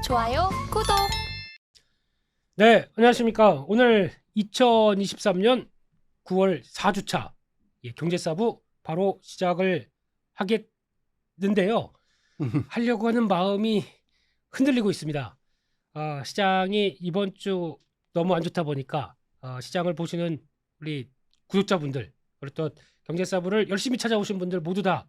좋아요, 구독. 네, 안녕하십니까. 오늘 2023년 9월 4주차 경제사부 바로 시작을 하겠는데요. 하려고 하는 마음이 흔들리고 있습니다. 시장이 이번 주 너무 안 좋다 보니까 시장을 보시는 우리 구독자분들, 그리고 또 경제사부를 열심히 찾아오신 분들 모두 다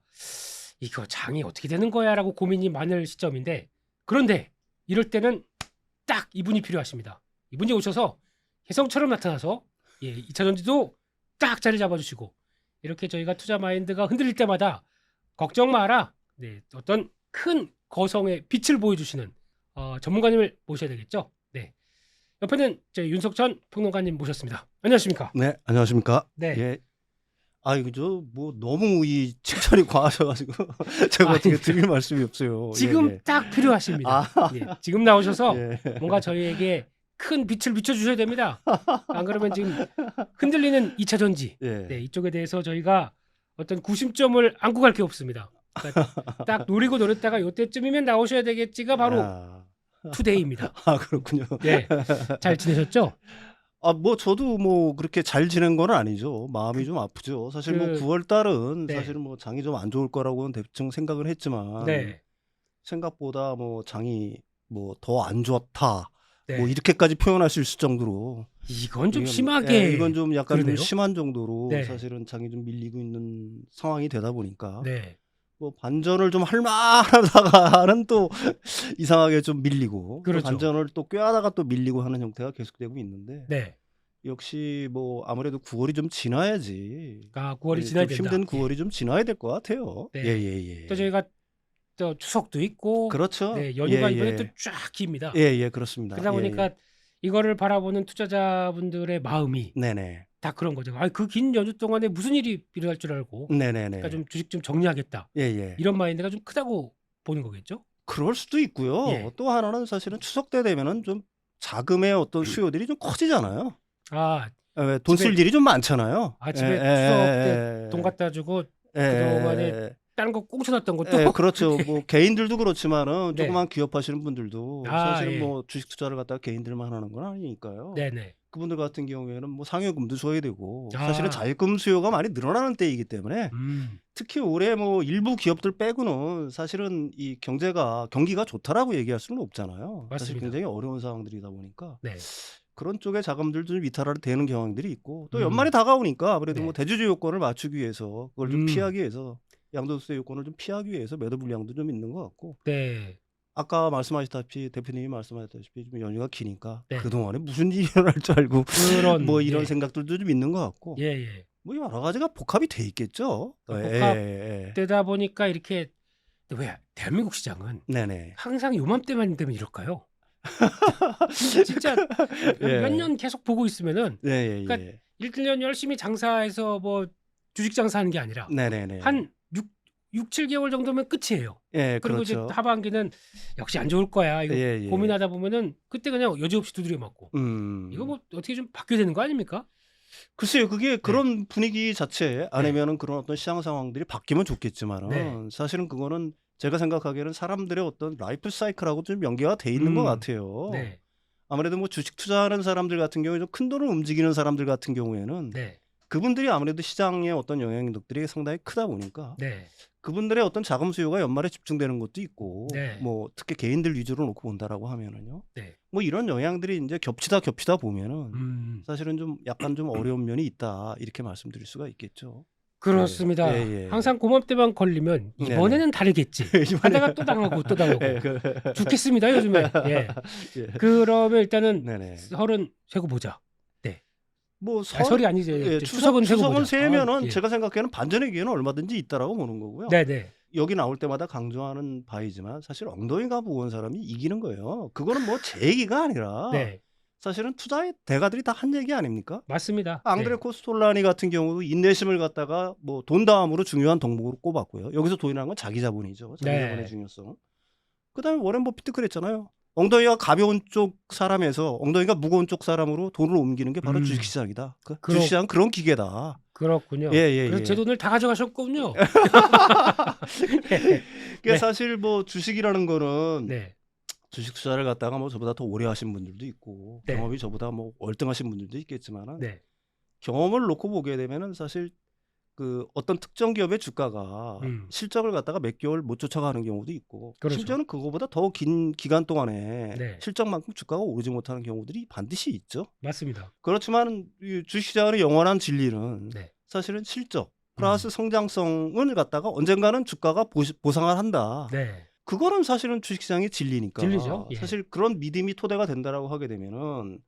이거 장이 어떻게 되는 거야 라고 고민이 많을 시점인데, 그런데 이럴 때는 딱 이분이 필요하십니다. 이분이 오셔서 혜성처럼 나타나서 2차 전지도 딱 자리 잡아주시고, 이렇게 저희가 투자 마인드가 흔들릴 때마다 걱정 마라, 어떤 큰 거성의 빛을 보여주시는 전문가님을 모셔야 되겠죠. 네, 옆에는 저희 윤석천 평론가님 모셨습니다. 안녕하십니까? 네, 안녕하십니까? 네. 예. 이거 저 뭐 너무 이 칭찬이 과하셔가지고 제가 어떻게 드릴 말씀이 없어요. 지금 예, 딱 필요하십니다. 지금 나오셔서 예. 뭔가 저희에게 큰 빛을 비춰주셔야 됩니다. 안 그러면 지금 흔들리는 2차 전지, 예. 이쪽에 대해서 저희가 어떤 구심점을 안고 갈 게 없습니다. 그러니까 딱 노리고 노렸다가 이때쯤이면 나오셔야 되겠지가 바로 투데이입니다. 그렇군요. 네, 잘 지내셨죠? 뭐 저도 뭐 그렇게 잘 지낸 건 아니죠. 마음이 좀 아프죠. 사실 뭐 9월 달은 네. 사실은 뭐 장이 좀 안 좋을 거라고는 대충 생각을 했지만 네, 생각보다 뭐 장이 뭐 더 안 좋다. 네. 뭐 이렇게까지 표현할 수 있을 정도로 이건 좀 이건, 심하게 이건 좀 약간 좀 그러네요. 심한 정도로 네. 사실은 장이 좀 밀리고 있는 상황이 되다 보니까 네, 뭐 반전을 좀 할 만하다가는 또 이상하게 좀 밀리고, 또 그렇죠. 반전을 또 꾀하다가 또 밀리고 하는 형태가 계속되고 있는데, 네. 역시 뭐 아무래도 9월이 좀 지나야지. 9월이 예, 지나야 좀 된다. 힘든 9월이 좀 지나야 될 것 같아요. 네. 예. 또 저희가 또 추석도 있고, 그렇죠. 연휴가 이번에 예. 또 쫙 깁니다. 예, 그렇습니다. 그러다 보니까 이거를 바라보는 투자자분들의 마음이 네네. 다 그런 거죠. 그 긴 연휴 동안에 무슨 일이 일어날 줄 알고, 네네네. 그러니까 좀 주식 좀 정리하겠다. 예. 이런 마인드가 좀 크다고 보는 거겠죠? 그럴 수도 있고요. 예. 또 하나는 사실은 추석 때 되면은 좀 자금의 어떤 수요들이 좀 커지잖아요. 왜 돈 쓸 집에- 일이 좀 많잖아요. 집에 추석 때 돈 갖다 주고 그동안에 다른 거 꽁쳐놨던 것도 그렇죠. 뭐 개인들도 그렇지만은 네. 조그만 기업하시는 분들도 사실은 예. 뭐 주식 투자를 갖다가 개인들만 하는 건 아니니까요. 네네. 그분들 같은 경우에는 뭐 상여금도 줘야 되고, 아. 사실은 자유금 수요가 많이 늘어나는 때이기 때문에 특히 올해 뭐 일부 기업들 빼고는 사실은 이 경기가 좋다라고 얘기할 수는 없잖아요. 사실 맞습니다. 굉장히 어려운 상황들이다 보니까 네. 그런 쪽에 자금들도 좀 이탈하게 되는 경향들이 있고, 또 음. 연말이 다가오니까 아무래도 네. 뭐 대주주 요건을 맞추기 위해서 그걸 좀 음. 피하기 위해서, 양도세 요건을 좀 피하기 위해서 매도 물량도 좀 있는 것 같고, 네. 아까 말씀하셨다시피 대표님이 말씀하셨다시피 좀 연휴가 기니까 네. 그동안에 무슨 일이 일어날 줄 알고 그런 뭐 이런 예. 생각들도 좀 있는 것 같고, 예. 뭐 여러 가지가 복합이 돼 있겠죠. 되다 보니까 이렇게, 왜 대한민국 시장은 네네. 항상 요맘때만 되면 이럴까요? 진짜 예. 몇 년 계속 보고 있으면은 예. 그러니까 1년 열심히 장사해서 뭐 주식 장사하는 게 아니라 네네네. 한 6, 7개월 정도면 끝이에요. 예, 그리고 그렇죠. 이제 하반기는 역시 안 좋을 거야. 이거 예. 고민하다 보면은 그때 그냥 여지없이 두드려 맞고. 이거 뭐 어떻게 좀 바뀌어야 되는 거 아닙니까? 글쎄요, 그게 그런 분위기 자체 아니면은 네. 그런 어떤 시장 상황들이 바뀌면 좋겠지만은 사실은 그거는 제가 생각하기에는 사람들의 어떤 라이프 사이클하고 좀 연계가 돼 있는 것 같아요. 네. 아무래도 뭐 주식 투자하는 사람들 같은 경우에 좀 큰 돈을 움직이는 사람들 같은 경우에는 네. 그분들이 아무래도 시장의 어떤 영향력들이 상당히 크다 보니까 네. 그분들의 어떤 자금 수요가 연말에 집중되는 것도 있고, 네. 뭐 특히 개인들 위주로 놓고 본다라고 하면은요. 네. 뭐 이런 영향들이 이제 겹치다 보면은 사실은 좀 약간 좀 어려운 면이 있다, 이렇게 말씀드릴 수가 있겠죠. 그렇습니다. 예. 항상 고맘때만 걸리면 이번에는 다르겠지. 하다가 또 당하고 또 당하고 죽겠습니다 요즘에. 예. 예. 그러면 일단은 네네. 설은 세고 보자. 네. 뭐 설이 아니죠. 예, 추석은 세고 추석은 보자. 세면은 예. 제가 생각하기에는 반전의 기회는 얼마든지 있다라고 보는 거고요. 네네. 여기 나올 때마다 강조하는 바이지만 사실 엉덩이가 무거운 사람이 이기는 거예요. 그거는 뭐 제 얘기가 아니라 네. 사실은 투자의 대가들이 다 한 얘기 아닙니까? 맞습니다. 앙드레 코스톨라니 같은 경우도 인내심을 갖다가 뭐 돈 다음으로 중요한 덕목으로 꼽았고요. 여기서 돈이라는 건 자기 자본이죠. 자기 자본의 중요성. 그다음에 워렌 버핏도 그랬잖아요. 엉덩이가 가벼운 쪽 사람에서 엉덩이가 무거운 쪽 사람으로 돈을 옮기는 게 바로 음. 주식시장이다. 그렇- 주식시장 그런 기계다. 그렇군요. 예, 그래서 예. 제 돈을 다 가져가셨군요. 그게 네. 사실 뭐 주식이라는 거는 네. 주식 투자를 갖다가 뭐 저보다 더 오래 하신 분들도 있고 네. 경험이 저보다 뭐 월등하신 분들도 있겠지만은 네. 경험을 놓고 보게 되면은 사실 그 어떤 특정 기업의 주가가 실적을 갖다가 몇 개월 못 쫓아가는 경우도 있고 그렇죠. 심지어는 그거보다 더 긴 기간 동안에 네. 실적만큼 주가가 오르지 못하는 경우들이 반드시 있죠. 맞습니다. 그렇지만 이 주식시장의 영원한 진리는 네. 사실은 실적 플러스 성장성을 갖다가 언젠가는 주가가 보상을 한다. 네. 그거는 사실은 주식시장의 진리니까. 진리죠. 예. 사실 그런 믿음이 토대가 된다라고 하게 되면은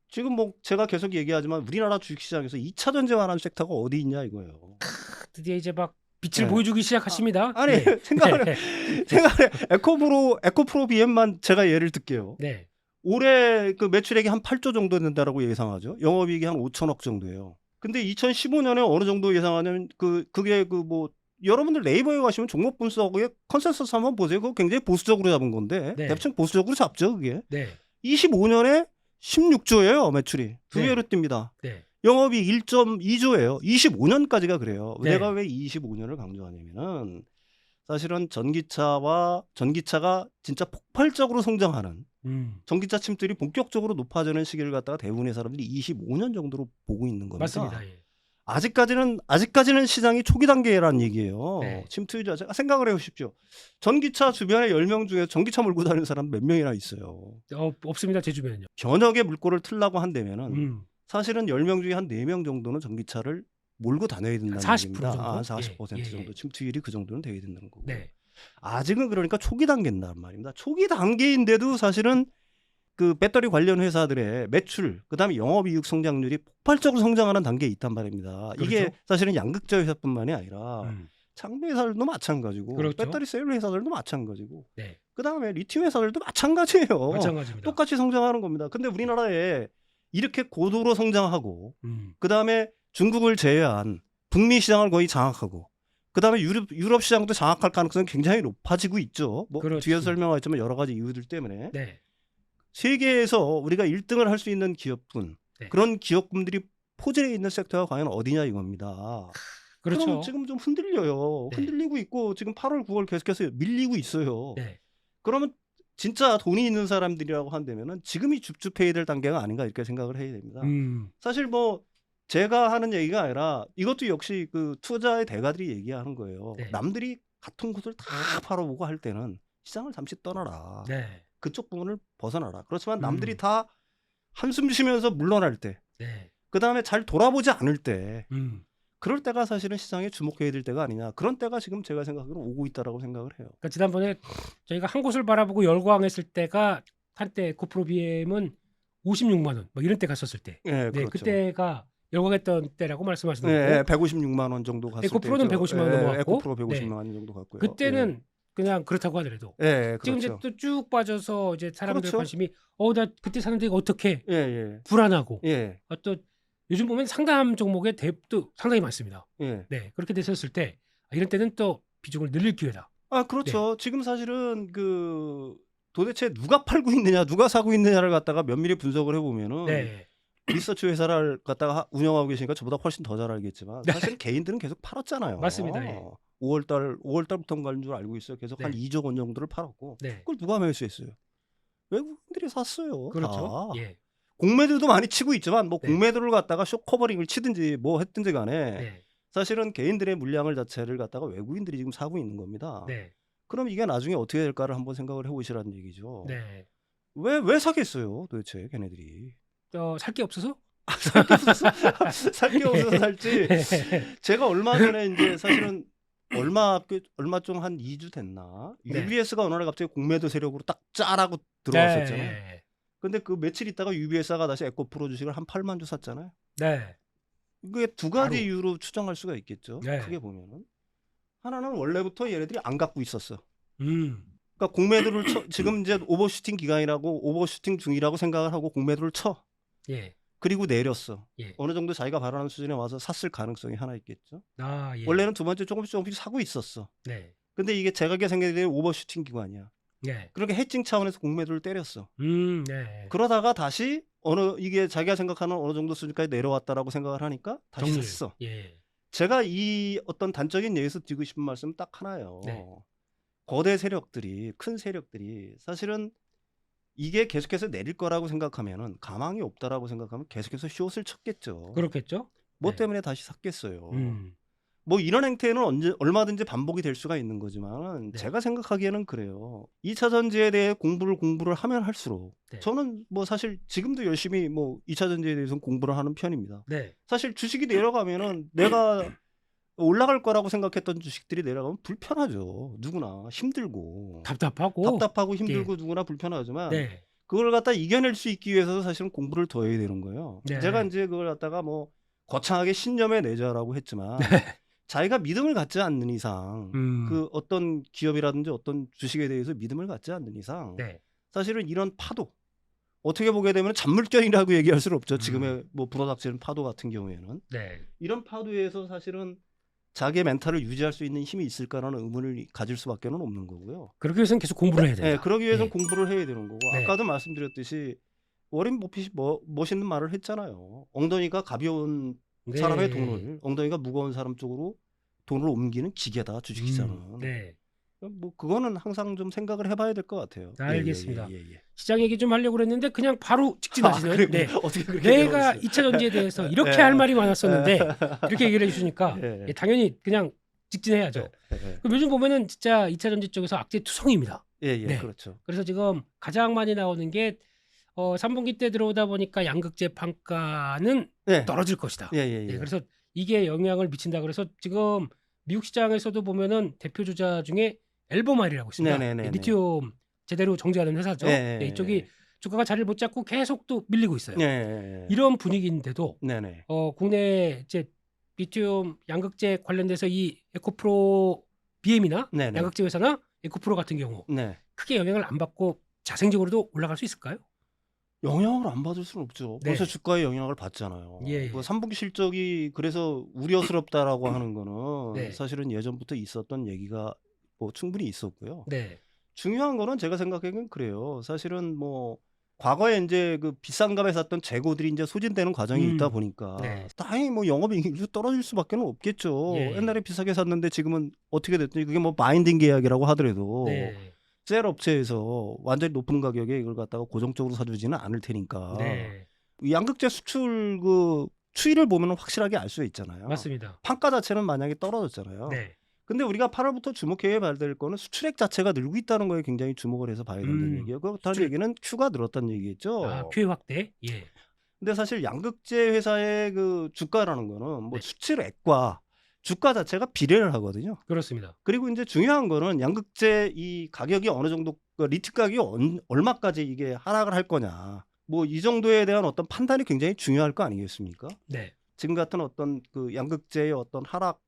지금 뭐 제가 계속 얘기하지만 우리나라 주식시장에서 2차 전쟁하는 섹터가 어디 있냐 이거예요. 드디어 이제 막 빛을 네. 보여주기 시작하십니다. 아니 네. 생각을 에코프로 BM만 제가 예를 들게요. 네. 올해 그 매출액이 한 8조 정도 된다라고 예상하죠. 영업이익이 한 5천억 정도예요. 근데 2015년에 어느 정도 예상하냐면 그게 그 뭐 여러분들 네이버에 가시면 종목 분석의 컨센서스 한번 보세요. 그거 굉장히 보수적으로 잡은 건데 네. 대충 보수적으로 잡죠 그게. 네. 25년에 16조예요 매출이. 두 네. 배로 뜹니다. 네. 영업이 1.2조예요. 25년까지가 그래요. 네. 내가 왜 25년을 강조하냐면은 사실은 전기차가 진짜 폭발적으로 성장하는 전기차 침투율이 본격적으로 높아지는 시기를 갖다가 대부분의 사람들이 25년 정도로 보고 있는 겁니다. 맞습니다. 예. 아직까지는 시장이 초기 단계라는 얘기예요. 네. 침투율 자체가 생각을 해보십시오. 전기차 주변에 10명 중에 전기차 몰고 다니는 사람 몇 명이나 있어요. 없습니다. 제 주변은요. 견역에 물꼬를 틀라고 한다면은 사실은 10명 중에 한 4명 정도는 전기차를 몰고 다녀야 된다는 40% 얘기입니다. 정도? 40% 예, 예, 정도 예. 침투율이 그 정도는 돼야 된다는 거고. 네. 아직은 그러니까 초기 단계인단 말입니다. 초기 단계인데도 사실은 그 배터리 관련 회사들의 매출, 그다음에 영업이익 성장률이 폭발적으로 성장하는 단계에 있단 말입니다. 이게 그렇죠. 사실은 양극재 회사뿐만이 아니라 장비 회사들도 마찬가지고 그렇죠. 배터리 셀 회사들도 마찬가지고 네. 그다음에 리튬 회사들도 마찬가지예요. 마찬가지입니다. 똑같이 성장하는 겁니다. 근데 우리나라에 이렇게 고도로 성장하고 그다음에 중국을 제외한 북미 시장을 거의 장악하고 그다음에 유럽 시장도 장악할 가능성이 굉장히 높아지고 있죠. 뭐 그렇죠. 뒤에서 설명하겠지만 여러 가지 이유들 때문에 네. 세계에서 우리가 1등을 할 수 있는 기업군 네. 그런 기업군들이 포진해 있는 섹터가 과연 어디냐 이겁니다. 그렇죠. 그럼 지금 좀 흔들려요. 네. 흔들리고 있고 지금 8월 9월 계속해서 밀리고 있어요. 네. 그러면 진짜 돈이 있는 사람들이라고 한다면은 지금이 줍줍해야 될 단계가 아닌가 이렇게 생각을 해야 됩니다. 사실 뭐 제가 하는 얘기가 아니라 이것도 역시 그 투자의 대가들이 얘기하는 거예요. 네. 남들이 같은 곳을 다 팔아보고 할 때는 시장을 잠시 떠나라. 네. 그쪽 부분을 벗어나라. 그렇지만 남들이 다 한숨 쉬면서 물러날 때, 네. 그 다음에 잘 돌아보지 않을 때, 그럴 그럴 때가 사실은 시장에 주목해야 될 때가 아니냐. 그런 때가 지금 제가 생각으로 오고 있다라고 생각을 해요. 그러니까 지난번에 저희가 한 곳을 바라보고 열광했을 때가 한때 에코프로 BM은 56만 원 뭐 이런 때 갔었을 때. 예, 네, 그렇죠. 그때가 열광했던 때라고 말씀하시는 거고. 예, 156만 원 정도 갔을 에코프로는 때죠. 150만 원 넘어갔고. 에코프로 150만 원 정도 갔고요. 그때는 그냥 그렇다고 하더라도 예, 지금 그렇죠. 이제 또 쭉 빠져서 이제 사람들 그렇죠. 관심이 나 그때 사는데 어떻게 예, 예. 불안하고 예. 또 요즘 보면 상담 종목의 대도 상당히 많습니다. 예. 네, 그렇게 됐었을 때 이런 때는 또 비중을 늘릴 기회다. 아, 그렇죠. 지금 사실은 그 도대체 누가 팔고 있느냐, 누가 사고 있느냐를 갖다가 면밀히 분석을 해보면은 네, 리서치 회사를 갖다가 운영하고 계시니까 저보다 훨씬 더 잘 알겠지만 사실 개인들은 계속 팔았잖아요. 맞습니다. 예. 5월달부터인 걸줄 알고 있어요. 계속 한 네. 2조 원 정도를 팔았고 네, 그걸 누가 매수했어요? 외국인들이 샀어요. 그렇죠. 다. 예, 공매도도 많이 치고 있지만 뭐 네. 공매도를 갖다가 쇼 커버링을 치든지 뭐 했든지 간에 네, 사실은 개인들의 물량을 자체를 갖다가 외국인들이 지금 사고 있는 겁니다. 네, 그럼 이게 나중에 어떻게 될까를 한번 생각을 해보시라는 얘기죠. 네. 왜 사겠어요, 도대체 걔네들이? 살 게 없어서? 살 게 없어서 살 게 없어서 살지. 제가 얼마 전에 이제 사실은 얼마 좀 한 2주 됐나? 네. UBS가 어느 날 갑자기 공매도 세력으로 딱 짜라고 들어왔었잖아요. 네, 근데 그 며칠 있다가 UBS가 다시 에코프로 주식을 한 8만 주 샀잖아요. 네, 그게 두 가지 바로. 이유로 추정할 수가 있겠죠. 네. 크게 보면은 하나는 원래부터 얘네들이 안 갖고 있었어. 음, 그러니까 공매도를 지금 이제 오버슈팅 기간이라고 오버슈팅 중이라고 생각을 하고 공매도를 쳐. 예, 그리고 내렸어. 예. 어느 정도 자기가 바라는 수준에 와서 샀을 가능성이 하나 있겠죠. 예. 원래는 두 번째 조금씩 사고 있었어. 네, 근데 이게 제각기 생겨야 되는 오버슈팅 기간이야. 네. 그렇게 해칭 차원에서 공매도를 때렸어. 네. 그러다가 다시 이게 자기가 생각하는 어느 정도 수준까지 내려왔다라고 생각을 하니까 다시 정리를. 샀어. 예. 제가 이 어떤 단적인 예에서 드리고 싶은 말씀은 딱 하나예요. 네. 거대 세력들이, 큰 세력들이 사실은 이게 계속해서 내릴 거라고 생각하면은, 가망이 없다라고 생각하면 계속해서 숏을 쳤겠죠. 그렇겠죠? 뭐 네. 때문에 다시 샀겠어요. 음. 뭐 이런 행태는 얼마든지 반복이 될 수가 있는 거지만 네. 제가 생각하기에는 그래요. 2차 전지에 대해 공부를 하면 할수록 네. 저는 뭐 사실 지금도 열심히 뭐 2차 전지에 대해서는 공부를 하는 편입니다. 네. 사실 주식이 내려가면은 내가 올라갈 거라고 생각했던 주식들이 내려가면 불편하죠. 누구나 힘들고 답답하고 힘들고 누구나 불편하지만 네. 그걸 갖다 이겨낼 수 있기 위해서도 사실은 공부를 더 해야 되는 거예요. 네. 제가 이제 그걸 갖다가 뭐 거창하게 신념에 내자라고 했지만 네. 자기가 믿음을 갖지 않는 이상 그 어떤 기업이라든지 어떤 주식에 대해서 믿음을 갖지 않는 이상 네. 사실은 이런 파도, 어떻게 보게 되면 잔물결이라고 얘기할 수는 없죠. 지금의 뭐 불어닥치는 파도 같은 경우에는 네. 이런 파도에서 사실은 자기의 멘탈을 유지할 수 있는 힘이 있을까라는 의문을 가질 수밖에 없는 거고요. 그러기 위해서는 계속 공부를 해야 된다. 네, 그러기 위해서는 예. 공부를 해야 되는 거고 네. 아까도 말씀드렸듯이 워렌 버핏이 멋있는 말을 했잖아요. 엉덩이가 가벼운 네. 사람의 돈을, 엉덩이가 무거운 사람 쪽으로 돈을 옮기는 기계다, 주식시장은. 네. 뭐 그거는 항상 좀 생각을 해봐야 될 것 같아요. 알겠습니다. 예. 시장 얘기 좀 하려고 그랬는데 그냥 바로 직진하시는. 그리고 네. 어떻게 그렇게 내가 되어버렸어요? 2차 전지에 대해서 이렇게 네. 할 말이 많았었는데 이렇게 얘기를 해주시니까 예. 예, 당연히 그냥 직진해야죠. 그럼 요즘 보면은 진짜 2차 전지 쪽에서 악재 투성입니다. 예, 네. 그렇죠. 그래서 지금 가장 많이 나오는 게 3분기 때 들어오다 보니까 양극재 판가는 네. 떨어질 것이다. 예. 네, 그래서 이게 영향을 미친다. 그래서 지금 미국 시장에서도 보면은 대표 주자 중에 엘버마일이라고 있습니다. 네네네네. 리튬 제대로 정제하는 회사죠. 예. 네, 이쪽이 주가가 자리를 못 잡고 계속 또 밀리고 있어요. 예. 이런 분위기인데도 네네. 국내 이제 리튬 양극재 관련돼서 이 에코프로 BM이나 네네. 양극재 회사나 에코프로 같은 경우 네. 크게 영향을 안 받고 자생적으로도 올라갈 수 있을까요? 영향을 안 받을 수는 없죠. 네. 벌써 주가에 영향을 받잖아요. 예. 뭐 3분기 실적이 그래서 우려스럽다라고 하는 거는 네. 사실은 예전부터 있었던 얘기가 뭐 충분히 있었고요. 네. 중요한 거는 제가 생각하기엔 그래요. 사실은 뭐 과거에 이제 그 비싼 값에 샀던 재고들이 이제 소진되는 과정이 있다 보니까 네. 당연히 뭐 영업이익률도 떨어질 수밖에 없겠죠. 예. 옛날에 비싸게 샀는데 지금은 어떻게 됐더니 그게 뭐 바인딩 계약이라고 하더라도 네. 셀 업체에서 완전히 높은 가격에 이걸 갖다가 고정적으로 사주지는 않을 테니까 네. 이 양극재 수출 그 추이를 보면 확실하게 알 수 있잖아요. 맞습니다. 판가 자체는 만약에 떨어졌잖아요. 네. 근데 우리가 8월부터 주목해야 될 거는 수출액 자체가 늘고 있다는 거에 굉장히 주목을 해서 봐야 된다는 얘기예요. 그렇다는 수출- 얘기는 Q가 늘었다는 얘기겠죠. 큐 확대. 예. 근데 사실 양극재 회사의 그 주가라는 거는 뭐 네. 수출액과 주가 자체가 비례를 하거든요. 그렇습니다. 그리고 이제 중요한 거는 양극재 이 가격이 어느 정도 리튬 가격이 얼마까지 이게 하락을 할 거냐. 뭐 이 정도에 대한 어떤 판단이 굉장히 중요할 거 아니겠습니까? 네. 지금 같은 어떤 그 양극재의 어떤 하락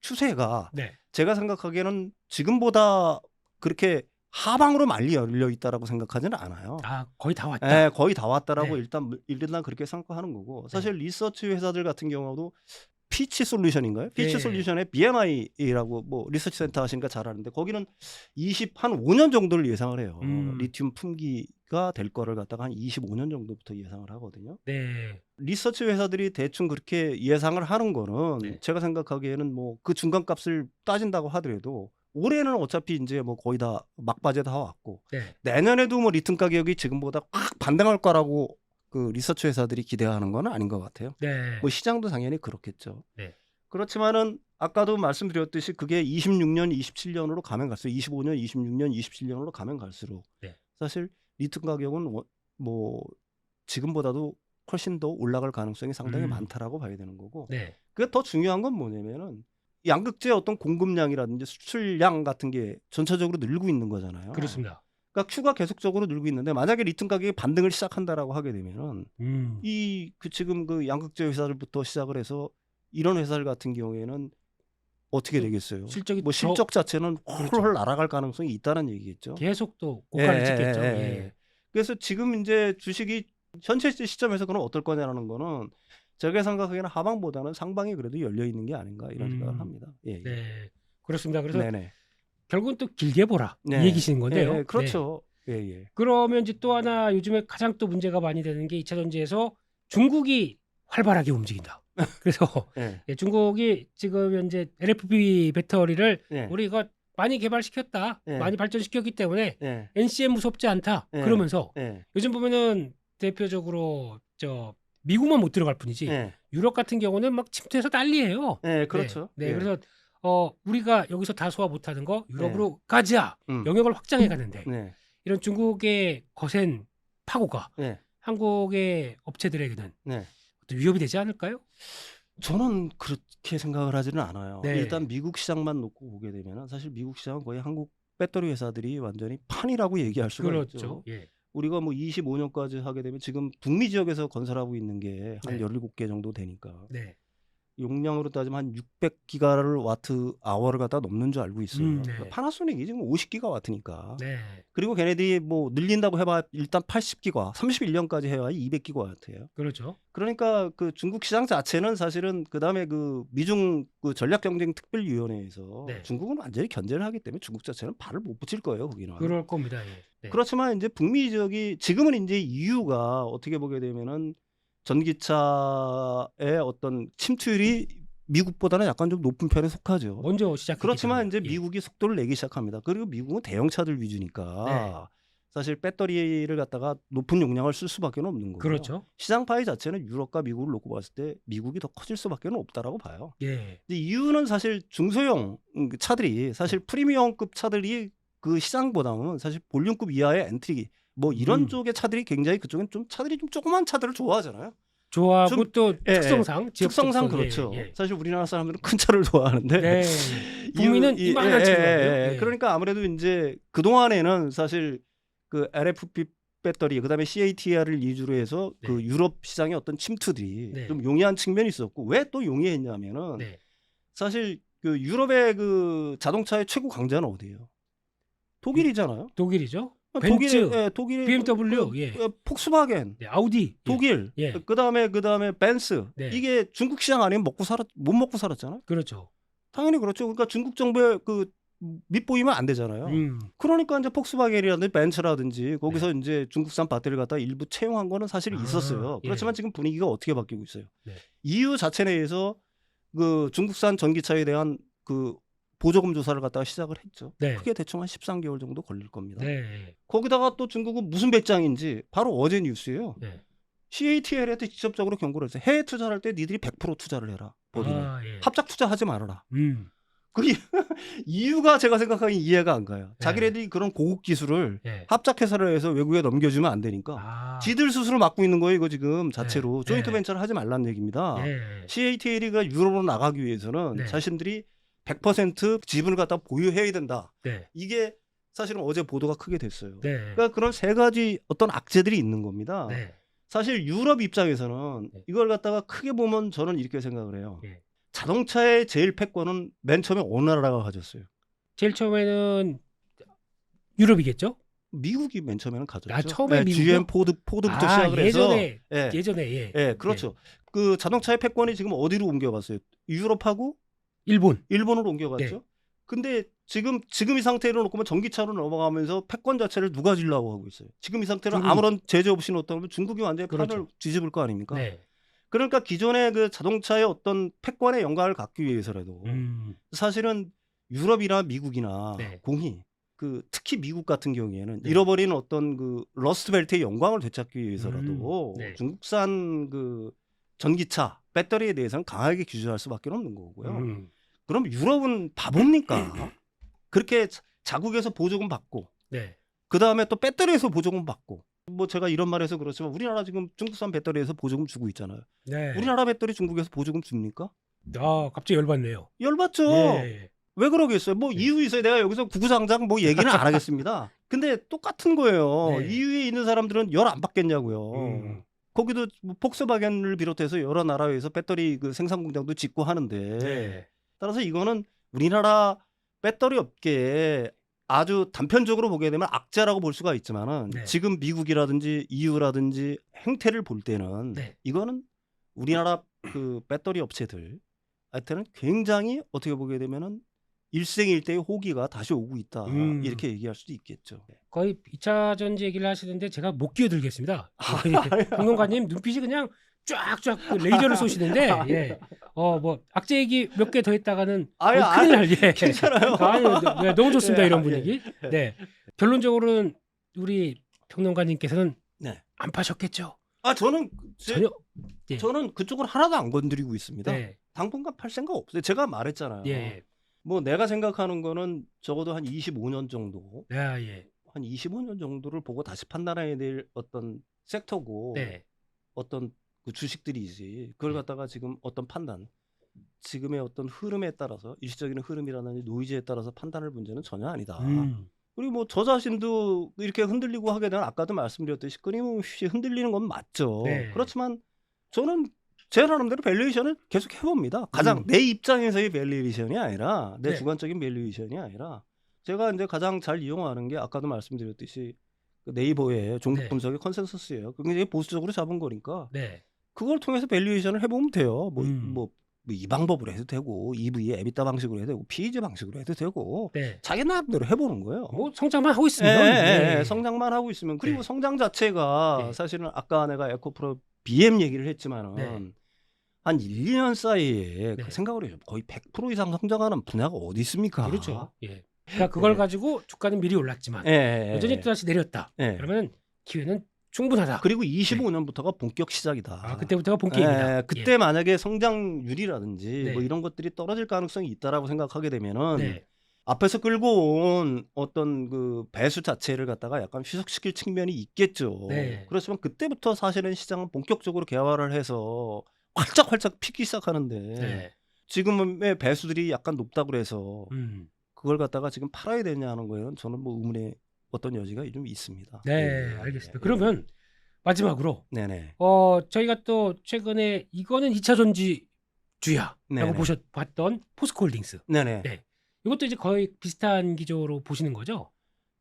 추세가 네. 제가 생각하기에는 지금보다 그렇게 하방으로 많이 열려 있다라고 생각하지는 않아요. 거의 다 왔다. 예, 거의 다 왔다라고 네. 일단 그렇게 생각하는 거고 사실 리서치 회사들 같은 경우도 피치 솔루션인가요? 피치 네. 솔루션의 BMI라고 뭐 리서치 센터 하시니까 잘 아는데 거기는 한 5년 정도를 예상을 해요. 리튬 품귀가 될 거를 갖다가 한 25년 정도부터 예상을 하거든요. 네. 리서치 회사들이 대충 그렇게 예상을 하는 거는 네. 제가 생각하기에는 뭐 그 중간값을 따진다고 하더라도 올해는 어차피 이제 뭐 거의 다 막바지에 다 왔고 네. 내년에도 뭐 리튬 가격이 지금보다 확 반등할 거라고 그 리서치 회사들이 기대하는 건 아닌 것 같아요. 네. 뭐 시장도 당연히 그렇겠죠. 네. 그렇지만은 아까도 말씀드렸듯이 그게 26년, 27년으로 가면 갈수록 25년, 26년, 27년으로 가면 갈수록 네. 사실 리튬 가격은 뭐 지금보다도 훨씬 더 올라갈 가능성이 상당히 많다라고 봐야 되는 거고. 네. 그게 더 중요한 건 뭐냐면은 양극재 어떤 공급량이라든지 수출량 같은 게 전체적으로 늘고 있는 거잖아요. 그렇습니다. 그러니까 Q가 계속적으로 늘고 있는데 만약에 리튬 가격이 반등을 시작한다라고 하게 되면은 지금 그 양극재 회사들부터 시작을 해서 이런 회사들 같은 경우에는 어떻게 되겠어요? 실적이 뭐 실적 자체는 홀홀 그렇죠. 날아갈 가능성이 있다는 얘기겠죠. 계속 또 고가를 찍겠죠. 예. 그래서 지금 이제 주식이 현재 시점에서 그럼 어떨 거냐라는 거는 제가 생각하기에는 하방보다는 상방이 그래도 열려 있는 게 아닌가 이런 생각을 합니다. 예. 네. 그렇습니다. 그래서 네네. 결국은 또 길게 보라 이 네. 얘기시는 건데요. 예, 그렇죠. 예, 예. 그러면 이제 또 하나 요즘에 가장 또 문제가 많이 되는 게 2차 전지에서 중국이 활발하게 움직인다. 그래서 예, 예, 중국이 지금 현재 LFP 배터리를 예, 우리가 많이 개발시켰다, 예. 많이 발전시켰기 때문에 예, NCM 무섭지 않다. 예. 그러면서 예, 요즘 보면은 대표적으로 저 미국만 못 들어갈 뿐이지 예, 유럽 같은 경우는 막 침투해서 난리예요. 예, 그렇죠. 네, 예, 그래서 우리가 여기서 다 소화 못하는 거 유럽으로 예. 가자 음, 영역을 확장해 가는데 네, 이런 중국의 거센 파고가 네, 한국의 업체들에게는 네. 어떤 위협이 되지 않을까요? 저는 그렇게 생각을 하지는 않아요. 네. 일단 미국 시장만 놓고 보게 되면 사실 미국 시장은 거의 한국 배터리 회사들이 완전히 판이라고 얘기할 수가 있죠. 그렇죠. 예. 우리가 뭐 25년까지 하게 되면 지금 북미 지역에서 건설하고 있는 게 한 네. 17개 정도 되니까 네. 용량으로 따지면 한 600기가를 와트 아워를 갖다 넘는 줄 알고 있어요. 네. 그러니까 파나소닉이 지금 50기가 와트니까. 네. 그리고 걔네들이 뭐 늘린다고 해봐 일단 80기가, 31년까지 해야 200기가 와트예요. 그렇죠. 그러니까 그 중국 시장 자체는 사실은 그다음에 그 미중 그 전략 경쟁 특별위원회에서 네. 중국은 완전히 견제를 하기 때문에 중국 자체는 발을 못 붙일 거예요, 거기는. 그럴 겁니다. 예. 네. 그렇지만 이제 북미 지역이 지금은 이제 EU가 어떻게 보게 되면은 전기차의 어떤 침투율이 미국보다는 약간 좀 높은 편에 속하죠. 먼저 시작했기 그렇지만 이제 때문에. 예. 미국이 속도를 내기 시작합니다. 그리고 미국은 대형차들 위주니까 사실 배터리를 갖다가 높은 용량을 쓸 수밖에 없는 거고요. 그렇죠. 시장 파이 자체는 유럽과 미국을 놓고 봤을 때 미국이 더 커질 수밖에 없다라고 봐요. 예. 근데 이유는 사실 중소형 차들이 사실 프리미엄급 차들이 그 시장보다는 사실 볼륨급 이하의 엔트리 뭐 이런 쪽의 차들이 굉장히 그쪽은 좀 차들이 좀 조그만 차들을 좋아하잖아요. 좋아하고 좀- 또 예, 특성상 지역 특성상 특성, 그렇죠. 예. 사실 우리나라 사람들은 큰 차를 좋아하는데 네. 북미는 이- 이만한 예, 차를 예, 좋아해요. 예. 예. 그러니까 아무래도 이제 그 동안에는 사실 그 LFP 배터리 그다음에 CATL을 위주로 해서 네. 그 유럽 시장의 어떤 침투들이 네. 좀 용이한 측면이 있었고 왜 또 용이했냐면은 네. 사실 그 유럽의 그 자동차의 최고 강자는 어디예요? 독일이잖아요. 독일이죠. 독일, 벤츠, 예, 독일, BMW, 예. 폭스바겐, 네, 아우디, 독일, 예. 그다음에 벤츠. 네. 이게 중국 시장 아니면 못 먹고 살았잖아요. 그렇죠. 당연히 그렇죠. 그러니까 중국 정부의 그 밑보이면 안 되잖아요. 그러니까 이제 폭스바겐이라든지 벤츠라든지 거기서 이제 중국산 배터리를 갖다 일부 채용한 거는 사실 아, 있었어요. 예. 그렇지만 지금 분위기가 어떻게 바뀌고 있어요? 네. EU 자체 내에서 그 중국산 전기차에 대한 그 보조금 조사를 갖다가 시작을 했죠. 네. 그게 대충 한 13개월 정도 걸릴 겁니다. 네. 거기다가 또 중국은 무슨 배짱인지 바로 어제 뉴스예요. 네. CATL한테 직접적으로 경고를 했어요. 해외 투자를 할 때 니들이 100% 투자를 해라. 본인은. 아, 예. 합작 투자하지 말아라. 음. 그 이유가 제가 생각하기엔 이해가 안 가요. 자기네들이 그런 고급 기술을 예. 합작 회사를 해서 외국에 넘겨주면 안 되니까 아. 지들 스스로 맡고 있는 거예요. 이거 지금 자체로 네. 조인트 네. 벤처를 하지 말라는 얘기입니다. 예. CATL이가 유럽으로 나가기 위해서는 네. 자신들이 100% 지분을 갖다 보유해야 된다. 네. 이게 사실은 어제 보도가 크게 됐어요. 네. 그러니까 그런 세 가지 어떤 악재들이 있는 겁니다. 네. 사실 유럽 입장에서는 네. 이걸 갖다가 크게 보면 저는 이렇게 생각을 해요. 예. 자동차의 제일 패권은 맨 처음에 어느 나라가 가졌어요? 제일 처음에는 유럽이겠죠? 미국이 맨 처음에는 가졌죠. 아, 처음에 미국이요? GM 포드부터 아, 시작을 해서 예전에 예. 예, 그렇죠. 그 자동차의 패권이 지금 어디로 옮겨갔어요? 유럽하고 일본. 일본으로 옮겨갔죠. 네. 근데 지금 이 상태로 놓고 보면 전기차로 넘어가면서 패권 자체를 누가 지려고 하고 있어요. 지금 이 상태로 중국이. 아무런 제재 없이 놓다면 중국이 완전히 판을 그렇죠. 뒤집을 거 아닙니까? 네. 그러니까 기존의 그 자동차의 어떤 패권의 영광을 갖기 위해서라도 사실은 유럽이나 미국이나 네. 공히 그 특히 미국 같은 경우에는 네. 잃어버린 어떤 그 러스트벨트의 영광을 되찾기 위해서라도 네. 중국산 그 전기차 배터리에 대해서는 강하게 규제할 수밖에 없는 거고요. 그럼 유럽은 바보입니까? 그렇게 자국에서 보조금 받고 네. 그 다음에 또 배터리에서 보조금 받고 뭐 제가 이런 말해서 그렇지만 우리나라 지금 중국산 배터리에서 보조금 주고 있잖아요. 네. 우리나라 배터리 중국에서 보조금 줍니까? 아, 갑자기 열받네요. 열받죠. 예. 왜 그러겠어요? 뭐 네. 이유 있어요. 내가 여기서 구구장장 뭐 얘기는 안 하겠습니다. 근데 똑같은 거예요. 네. EU에 있는 사람들은 열 안 받겠냐고요. 음. 거기도 뭐 폭스바겐을 비롯해서 여러 나라에서 배터리 그 생산 공장도 짓고 하는데 네. 따라서 이거는 우리나라 배터리 업계에 아주 단편적으로 보게 되면 악재라고 볼 수가 있지만은 네. 지금 미국이라든지 EU라든지 행태를 볼 때는 네. 이거는 우리나라 그 배터리 업체들 하여튼은 굉장히 어떻게 보게 되면은 일생일대의 호기가 다시 오고 있다. 음. 이렇게 얘기할 수도 있겠죠. 거의 2차 전지 얘기를 하시는데 제가 못 끼어들겠습니다. 평론가님 눈빛이 그냥 쫙쫙 그 레이저를 쏘시는데 예. 뭐 악재 얘기 몇 개 더 했다가는 아유, 큰일 날 예. 괜찮아요. 아니, 네, 너무 좋습니다. 예, 이런 예. 분위기. 네. 결론적으로는 우리 평론가님께서는 네. 안 파셨겠죠? 저는 전혀 예. 저는 그쪽은 하나도 안 건드리고 있습니다. 네. 당분간 팔 생각 없어요. 제가 말했잖아요. 예. 뭐 내가 생각하는 거는 적어도 한 25년 정도, 예. 한 25년 정도를 보고 다시 판단해야 될 어떤 섹터고 네. 어떤 그 주식들이지. 그걸 네. 갖다가 지금 어떤 판단, 지금의 어떤 흐름에 따라서 일시적인 흐름이라든지 노이즈에 따라서 판단할 문제는 전혀 아니다. 그리고 뭐 저 자신도 이렇게 흔들리고 하게 되면 아까도 말씀드렸듯이 끊임없이 흔들리는 건 맞죠. 네. 그렇지만 저는 제 나름대로 밸류에이션을 계속 해봅니다. 가장 내 입장에서의 밸류에이션이 아니라 내 네. 주관적인 밸류에이션이 아니라 제가 이제 가장 잘 이용하는 게 아까도 말씀드렸듯이 그 네이버의 종목 네. 분석의 컨센서스예요. 굉장히 보수적으로 잡은 거니까 네. 그걸 통해서 밸류에이션을 해보면 돼요. 음. 뭐 이 방법으로 해도 되고 EV의 에비타 방식으로 해도 되고 PEG 방식으로 해도 되고 네. 자기 나름대로 해보는 거예요. 뭐 성장만 하고 있으면 네. 성장만 하고 있으면 그리고 네. 성장 자체가 네. 사실은 아까 내가 에코프로 BM 얘기를 했지만은 네. 한 1, 2년 사이에 네. 그 생각을 해요. 거의 100% 이상 성장하는 분야가 어디 있습니까? 그렇죠. 예. 그러니까 그걸 네. 가지고 주가는 미리 올랐지만 예, 여전히 예. 또 다시 내렸다. 예. 그러면 기회는 충분하다. 그리고 25년부터가 본격 시작이다. 그때부터가 본게임이다. 예, 그때 만약에 성장률이라든지 네. 뭐 이런 것들이 떨어질 가능성이 있다라고 생각하게 되면은 네. 앞에서 끌고 온 어떤 그 배수 자체를 갖다가 약간 희석시킬 측면이 있겠죠. 네. 그렇지만 그때부터 사실은 시장은 본격적으로 개화를 해서 활짝 피기 시작하는데 네. 지금의 배수들이 약간 높다고 그래서 그걸 갖다가 지금 팔아야 되냐는 거에는 저는 뭐 의문의 어떤 여지가 좀 있습니다. 네, 알겠습니다. 그러면 마지막으로 네네. 저희가 또 최근에 이거는 2차 전지주야라고 네네. 봤던 포스코홀딩스. 네네. 네. 이것도 이제 거의 비슷한 기조로 보시는 거죠?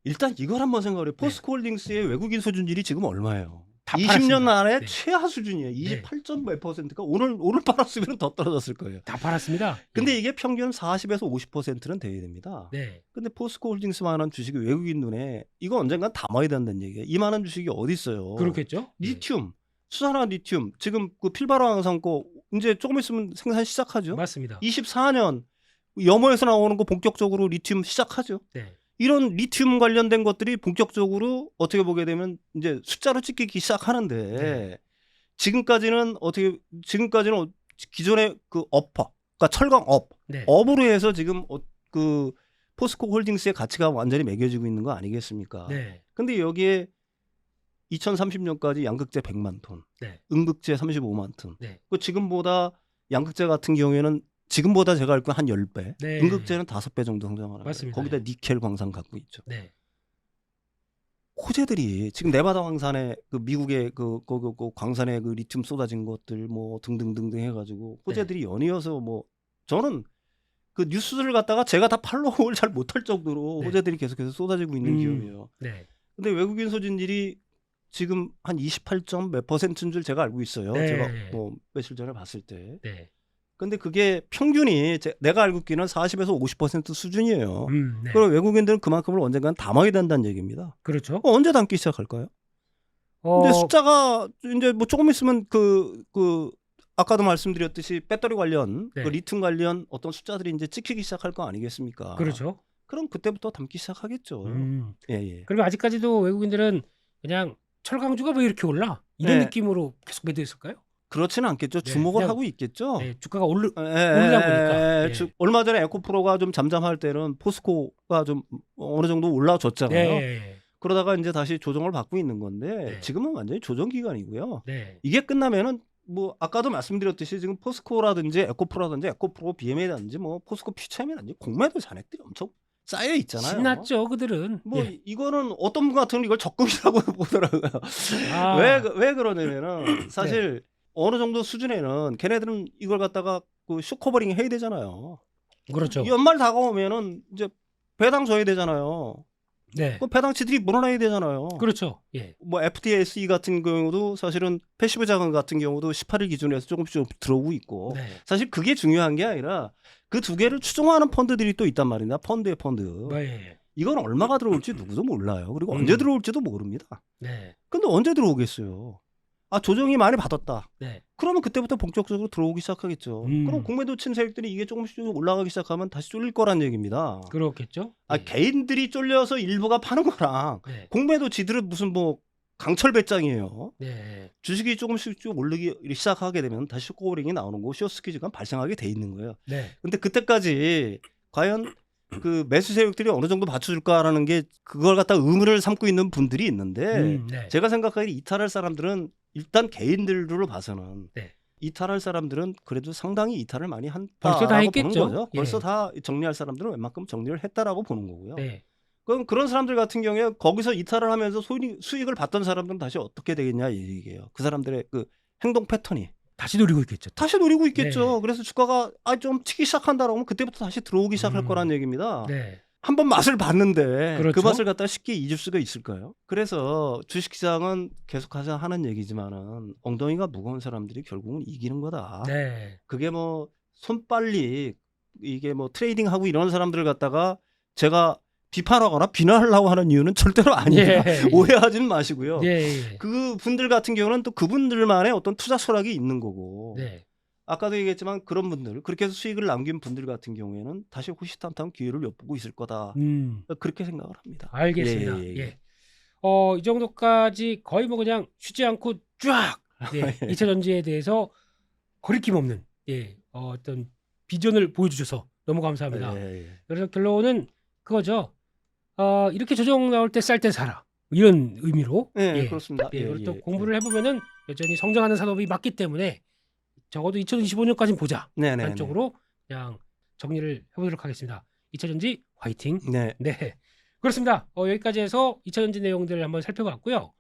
일단 이걸 한번 생각을 해요. 포스코홀딩스의 외국인 소준율이 지금 얼마예요? 다 20년 팔았습니다. 안에 네. 최하 수준이에요. 네. 28점 몇 %가 오늘 팔았으면 더 떨어졌을 거예요. 다 팔았습니다. 근데 예. 이게 평균 40에서 50%는 돼야 됩니다. 네. 근데 포스코홀딩스만한 주식이 외국인 눈에 이거 언젠간 담아야 된다는 얘기예요. 이만한 주식이 어디 있어요? 그렇겠죠? 예. 리튬, 수산화 리튬 지금 그 필바로 항상 거 이제 조금 있으면 생산 시작하죠. 맞습니다. 24년 염호에서 나오는 거 본격적으로 리튬 시작하죠. 네. 이런 리튬 관련된 것들이 본격적으로 어떻게 보게 되면 이제 숫자로 찍히기 시작하는데 네. 지금까지는 기존의 그 업화, 그러니까 철강업, 네. 업으로 해서 지금 그 포스코 홀딩스의 가치가 완전히 매겨지고 있는 거 아니겠습니까? 네. 근데 여기에 2030년까지 양극재 100만 톤, 네. 음극재 35만 톤. 네. 그 지금보다 양극재 같은 경우에는 지금보다 제가 알고 한 10배, 네. 음극재는 5배 정도 성장하는 거예요. 맞습니다. 거기다 니켈 광산 갖고 있죠. 네. 호재들이 지금 네바다 광산에 그 미국의 그 광산에 그 리튬 쏟아진 것들 뭐 등등등등 해가지고 호재들이 연이어서 뭐 저는 그 뉴스를 갖다가 제가 다 팔로우를 잘 못할 정도로 네. 호재들이 계속해서 쏟아지고 있는 기업이에요. 네. 근데 외국인 소진율이 지금 한 28점 몇 %인 줄 제가 알고 있어요. 네. 제가 뭐 며칠 전에 봤을 때. 네. 근데 그게 평균이 내가 알고 있기는 40에서 50% 수준이에요. 네. 그럼 외국인들은 그만큼을 언젠간 담아야 된다는 얘기입니다. 그렇죠. 언제 담기 시작할까요? 근데 숫자가 이제 뭐 조금 있으면 그 아까도 말씀드렸듯이 배터리 관련, 네. 그 리튬 관련 어떤 숫자들이 이제 찍히기 시작할 거 아니겠습니까? 그렇죠. 그럼 그때부터 담기 시작하겠죠. 예. 그러면 아직까지도 외국인들은 그냥 철강주가 왜 이렇게 올라? 이런 네. 느낌으로 계속 매도했을까요? 그렇지는 않겠죠. 네, 주목을 그냥- 하고 있겠죠. 네, 주가가 오르다 보니까. 보니까. 얼마 전에 에코프로가 좀 잠잠할 때는 포스코가 좀 어느 정도 올라줬잖아요. 네. 그러다가 이제 다시 조정을 받고 있는 건데 네. 지금은 완전히 조정 기간이고요. 네. 이게 끝나면은 뭐 아까도 말씀드렸듯이 지금 포스코라든지 에코프로라든지 에코프로 BM이라든지 뭐 포스코 퓨처엠이라든지 공매도 잔액들이 엄청 쌓여 있잖아요. 신났죠, 그들은. 뭐 예. 이거는 어떤 분 같으면 이걸 적금이라고 보더라고요. 아. 왜 그러냐면은 사실 어느 정도 수준에는 걔네들은 이걸 갖다가 그 쇼커버링 해야 되잖아요. 그렇죠. 연말 다가오면은 이제 배당 줘야 되잖아요. 네. 그 배당치들이 물어나야 되잖아요. 그렇죠. 예. 뭐 FTSE 같은 경우도 사실은 패시브 자금 같은 경우도 18일 기준에서 조금씩 들어오고 있고 네. 사실 그게 중요한 게 아니라 그 두 개를 추종하는 펀드들이 또 있단 말이냐. 펀드의 펀드. 네. 이건 얼마가 들어올지 누구도 몰라요. 그리고 언제 들어올지도 모릅니다. 네. 근데 언제 들어오겠어요? 아, 조정이 많이 받았다. 네. 그러면 그때부터 본격적으로 들어오기 시작하겠죠. 그럼 공매도 친 세력들이 이게 조금씩 올라가기 시작하면 다시 쫄릴 거란 얘기입니다. 그렇겠죠. 아, 예. 개인들이 쫄려서 일부가 파는 거랑 네. 공매도 지들은 무슨 뭐 강철 배짱이에요. 네. 주식이 주식이 조금씩 쭉 올리기 시작하게 되면 다시 꼬링이 나오는 거 쇼스퀴즈가 발생하게 돼 있는 거예요. 네. 근데 그때까지 과연 그 매수 세력들이 어느 정도 받쳐줄까라는 게 그걸 갖다 의문을 삼고 있는 분들이 있는데 네. 제가 생각하기에 이탈할 사람들은 일단 개인들로 봐서는 네. 이탈할 사람들은 그래도 상당히 이탈을 많이 벌써 다 한다라고 보는 했겠죠. 거죠. 벌써 예. 다 정리할 사람들은 웬만큼 정리를 했다라고 보는 거고요. 네. 그럼 그런 사람들 같은 경우에 거기서 이탈을 하면서 수익을 받던 사람들은 다시 어떻게 되겠냐 이 얘기예요. 그 사람들의 그 행동 패턴이 다시 노리고 있겠죠. 다시 노리고 있겠죠. 네. 그래서 주가가 좀 치기 시작한다라고 하면 그때부터 다시 들어오기 시작할 거란 얘기입니다. 네. 한번 맛을 봤는데 그렇죠. 그 맛을 갖다 쉽게 잊을 수가 있을까요? 그래서 주식시장은 계속해서 하는 얘기지만은 엉덩이가 무거운 사람들이 결국은 이기는 거다. 네. 그게 뭐 손빨리 이게 뭐 트레이딩하고 이런 사람들을 갖다가 제가 비판하거나 비난하려고 하는 이유는 절대로 아닙니다. 예. 오해하지는 마시고요. 예. 그 분들 같은 경우는 또 그분들만의 어떤 투자 철학이 있는 거고 네. 아까도 얘기했지만 그런 분들 그렇게 해서 수익을 남긴 분들 같은 경우에는 다시 호시탐탐 기회를 엿보고 있을 거다. 그렇게 생각을 합니다. 알겠습니다. 예. 예. 이 정도까지 거의 뭐 그냥 쉬지 않고 쫙 예. 2차 전지에 대해서 거리낌 없는 어떤 비전을 보여주셔서 너무 감사합니다. 예. 그래서 결론은 그거죠. 이렇게 조정 나올 때 쌀 때 사라. 이런 의미로. 예, 그렇습니다. 예, 예, 그리고 또 예, 공부를 해보면은 여전히 성장하는 산업이 맞기 때문에 적어도 2025년까지는 보자. 네네. 라는 쪽으로 그냥 정리를 해보도록 하겠습니다. 2차 전지 화이팅. 네. 네. 그렇습니다. 여기까지 해서 2차 전지 내용들을 한번 살펴봤고요.